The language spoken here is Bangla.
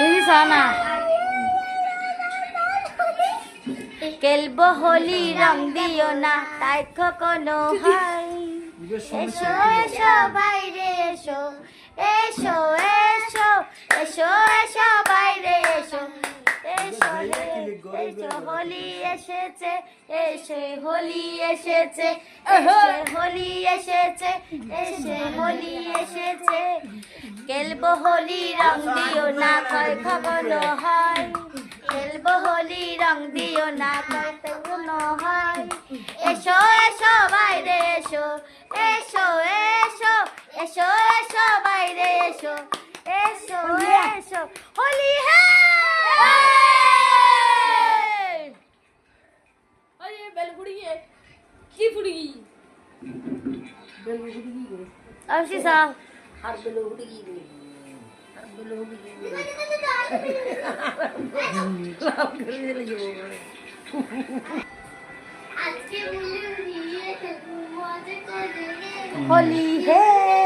সোনা খেলবো হোলি রং দিও না তাই কখনো হয়। এসো এসো বাইরে এসো এসো এসো এসো এসো বাইরে এসো এসো এসো হোলি এসেছে এসে হোলি এসেছে এসে হোলি এসেছে এসে হোলি এসেছে খেলবো হোলি রং দিও না কয় কখনো হয়। খেলবো হোলি রং দিও না কয় কখনো হয়। এসো এসো বাইরে এসো এসো এসো এসো এসো বাইরে এসো এসো এসো হোলি अरे बेल फुड़ी है की फुड़ी बेल फुड़ी गई अब शीशा हर बेल फुड़ी गई हर बेल फुड़ी गई लाभ कर ले जो होली है